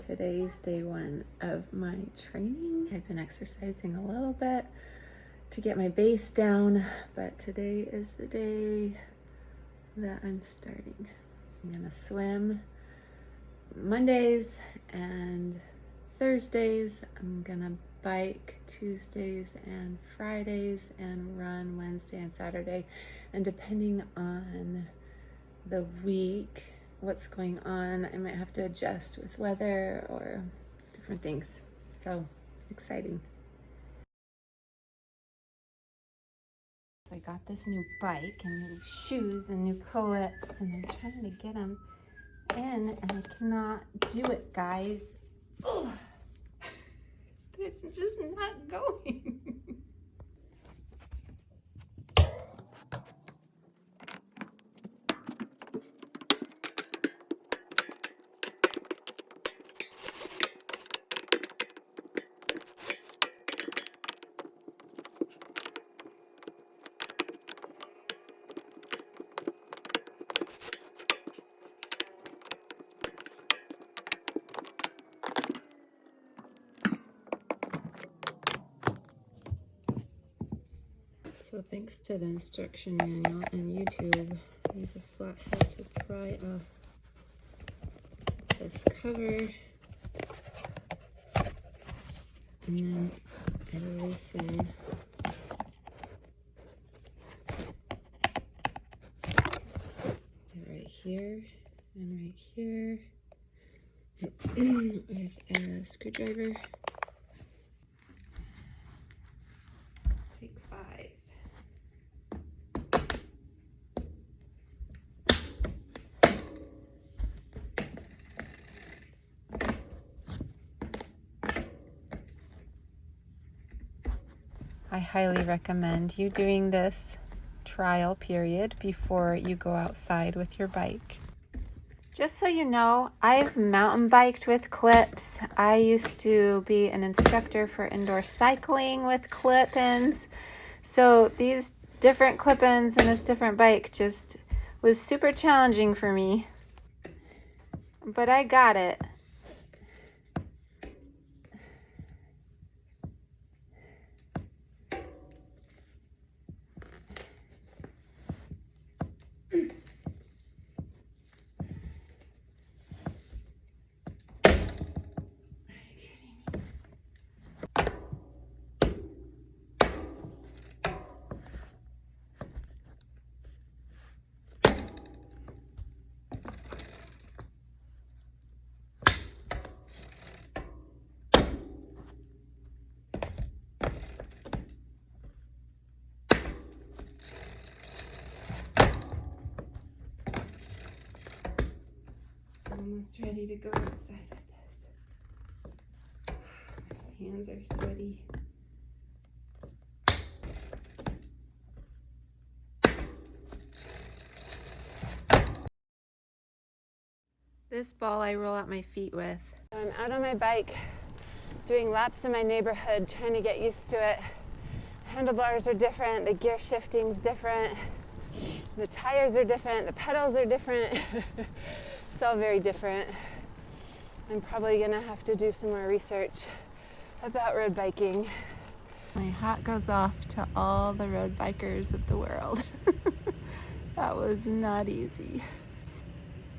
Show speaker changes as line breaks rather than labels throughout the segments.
Today's day one of my training. I've been exercising a little bit to get my base down, but today is the day that I'm starting. I'm gonna swim Mondays and Thursdays. I'm gonna bike Tuesdays and Fridays and run Wednesday and Saturday. And depending on the week, what's going on, I might have to adjust with weather or different things. So exciting. I got this new bike and new shoes and new clips, and I'm trying to get them in, and I cannot do it, guys. Ugh. It's just not going. So thanks to the instruction manual and YouTube, I use a flathead to pry off this cover, and then I loosen it right here and right here with a screwdriver. Take 5. I highly recommend you doing this trial period before you go outside with your bike. Just so you know, I've mountain biked with clips. I used to be an instructor for indoor cycling with clip-ins. So these different clip-ins and this different bike just was super challenging for me. But I got it. Almost ready to go outside with this. My hands are sweaty. This ball I roll out my feet with. I'm out on my bike doing laps in my neighborhood, trying to get used to it. Handlebars are different, the gear shifting's different, the tires are different, the pedals are different. It's all very different. I'm probably gonna have to do some more research about road biking. My hat goes off to all the road bikers of the world. That was not easy.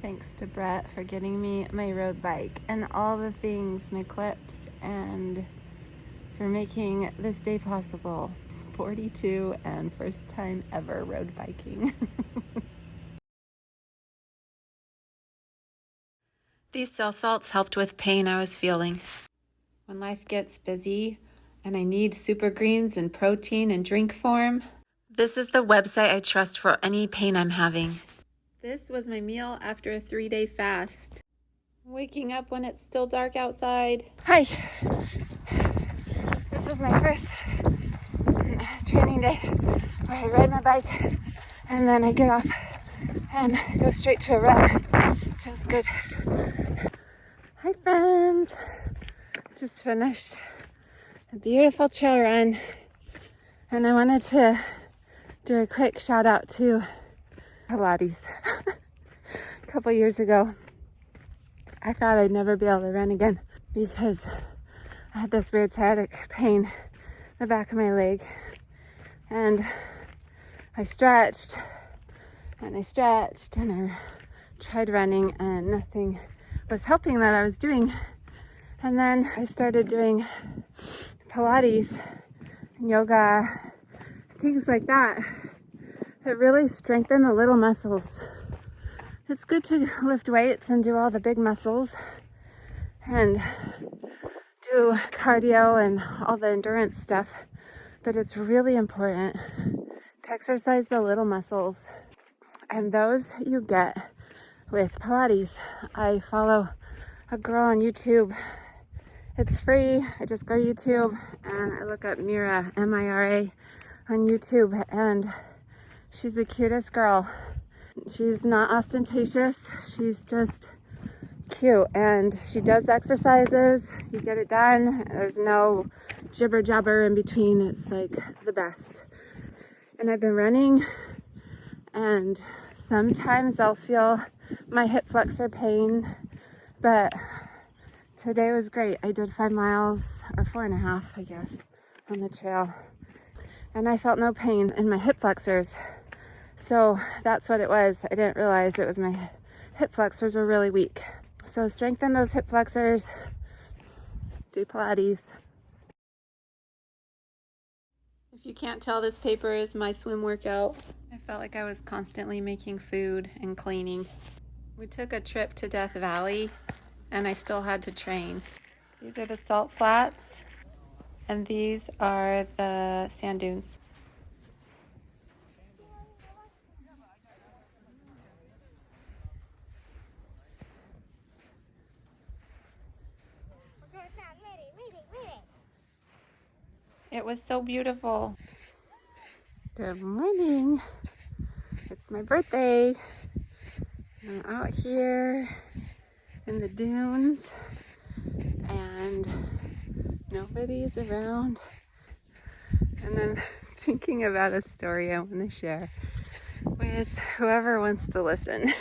Thanks to Brett for getting me my road bike and all the things, my clips, and for making this day possible. 42 and first time ever road biking. These cell salts helped with pain I was feeling. When life gets busy and I need super greens and protein in drink form, this is the website I trust for any pain I'm having. This was my meal after a 3-day fast. Waking up when it's still dark outside. Hi! This is my first training day where I ride my bike and then I get off and go straight to a run. Feels good. Hi friends! Just finished a beautiful trail run, and I wanted to do a quick shout out to Pilates. A couple years ago I thought I'd never be able to run again because I had this weird sciatic pain in the back of my leg. And I stretched and I stretched and I tried running and nothing was helping that I was doing. And then I started doing Pilates and yoga, things like that really strengthen the little muscles. It's good to lift weights and do all the big muscles and do cardio and all the endurance stuff, but it's really important to exercise the little muscles, and those you get with Pilates. I follow a girl on YouTube. It's free. I just go to YouTube and I look up Mira, M-I-R-A, on YouTube, and she's the cutest girl. She's not ostentatious. She's just cute, and she does exercises. You get it done. There's no jibber jabber in between. It's like the best. And I've been running, and sometimes I'll feel my hip flexor pain, but today was great. I did 5 miles, or 4.5, I guess, on the trail, and I felt no pain in my hip flexors. So that's what it was. I didn't realize it was my hip flexors were really weak. So strengthen those hip flexors, do Pilates. If you can't tell, this paper is my swim workout. I felt like I was constantly making food and cleaning. We took a trip to Death Valley and I still had to train. These are the salt flats and these are the sand dunes. It was so beautiful. Good morning. It's my birthday. I'm out here in the dunes and nobody's around. And I'm thinking about a story I want to share with whoever wants to listen.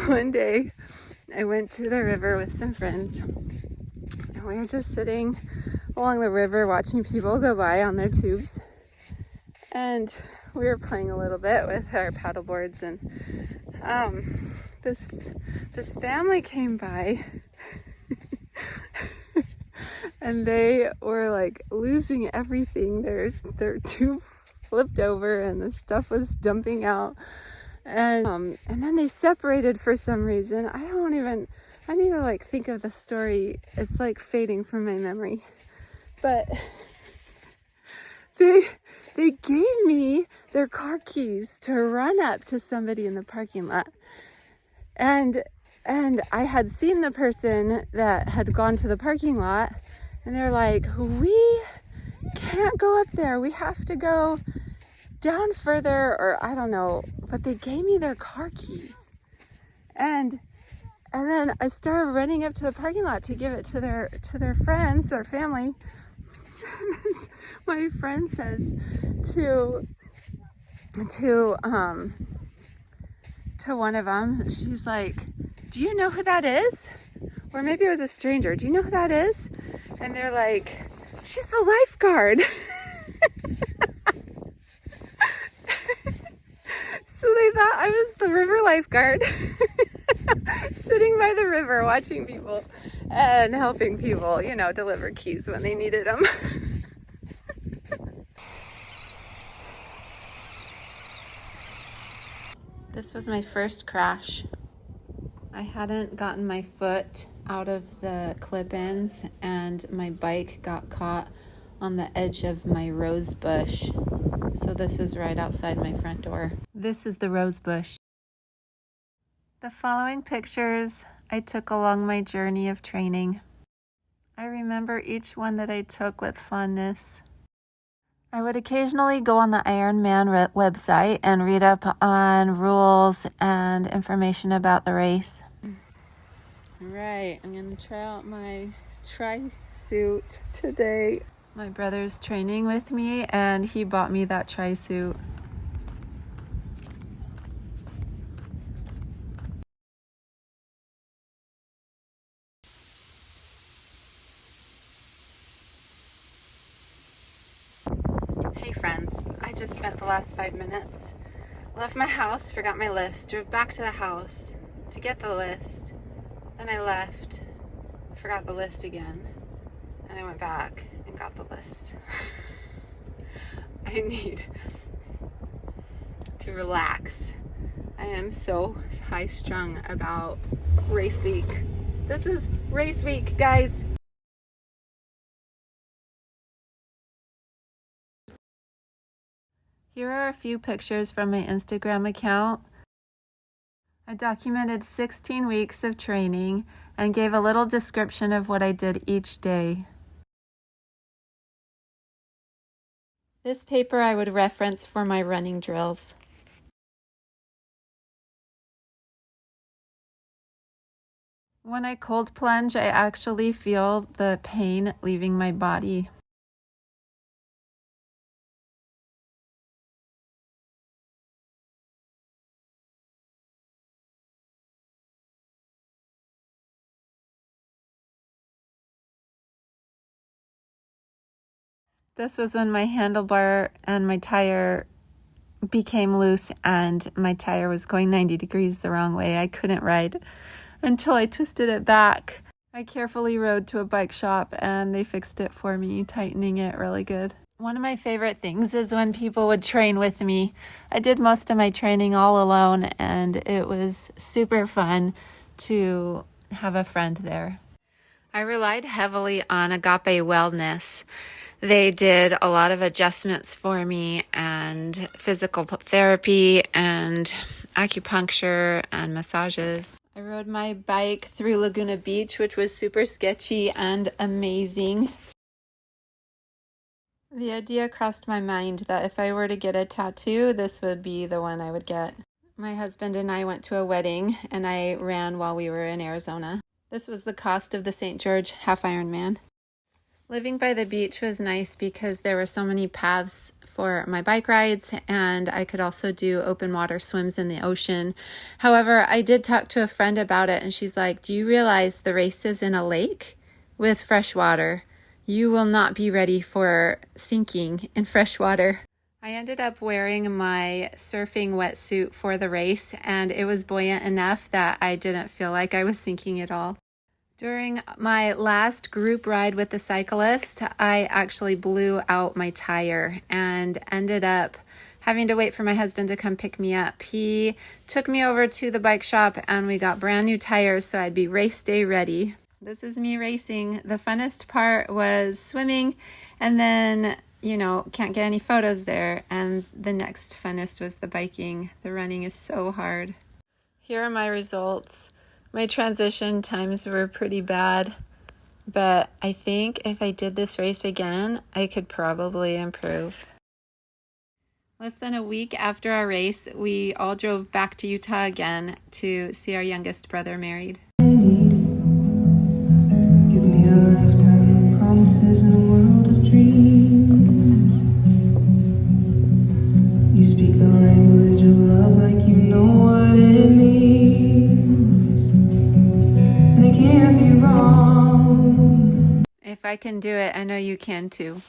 One day I went to the river with some friends and we were just sitting along the river watching people go by on their tubes, and we were playing a little bit with our paddle boards, and this family came by and they were like losing everything. Their tube flipped over and the stuff was dumping out, and then they separated for some reason. I need to like think of the story. It's like fading from my memory. But they gave me their car keys to run up to somebody in the parking lot. And I had seen the person that had gone to the parking lot, and they're like, we can't go up there. We have to go down further, or I don't know. But they gave me their car keys. And then I started running up to the parking lot to give it to their friends or family. My friend says to one of them, she's like, do you know who that is? Or maybe it was a stranger. Do you know who that is? And they're like, she's the lifeguard. So they thought I was the river lifeguard sitting by the river watching people and helping people, deliver keys when they needed them. This was my first crash. I hadn't gotten my foot out of the clip-ins and my bike got caught on the edge of my rose bush. So this is right outside my front door. This is the rose bush. The following pictures I took along my journey of training. I remember each one that I took with fondness. I would occasionally go on the Ironman website and read up on rules and information about the race. All right, I'm going to try out my tri-suit today. My brother's training with me and he bought me that tri-suit. Hey friends, I just spent the last 5 minutes. Left my house, forgot my list, drove back to the house to get the list. Then I left, forgot the list again, and I went back and got the list. I need to relax. I am so high-strung about race week. This is race week, guys. Here are a few pictures from my Instagram account. I documented 16 weeks of training and gave a little description of what I did each day. This paper I would reference for my running drills. When I cold plunge, I actually feel the pain leaving my body. This was when my handlebar and my tire became loose and my tire was going 90 degrees the wrong way. I couldn't ride until I twisted it back. I carefully rode to a bike shop and they fixed it for me, tightening it really good. One of my favorite things is when people would train with me. I did most of my training all alone and it was super fun to have a friend there. I relied heavily on Agape Wellness. They did a lot of adjustments for me and physical therapy and acupuncture and massages. I rode my bike through Laguna Beach, which was super sketchy and amazing. The idea crossed my mind that if I were to get a tattoo, this would be the one I would get. My husband and I went to a wedding and I ran while we were in Arizona. This was the cost of the St. George half Ironman. Living by the beach was nice because there were so many paths for my bike rides and I could also do open water swims in the ocean. However, I did talk to a friend about it and she's like, do you realize the race is in a lake with fresh water? You will not be ready for sinking in fresh water. I ended up wearing my surfing wetsuit for the race and it was buoyant enough that I didn't feel like I was sinking at all. During my last group ride with the cyclist, I actually blew out my tire and ended up having to wait for my husband to come pick me up. He took me over to the bike shop and we got brand new tires so I'd be race day ready. This is me racing. The funnest part was swimming and then, can't get any photos there. And the next funnest was the biking. The running is so hard. Here are my results. My transition times were pretty bad, but I think if I did this race again, I could probably improve. Less than a week after our race, we all drove back to Utah again to see our youngest brother married.
Give me a lifetime of promises and a world of dreams. You speak the language of love like you know what it means. And it can't be wrong.
If I can do it, I know you can too.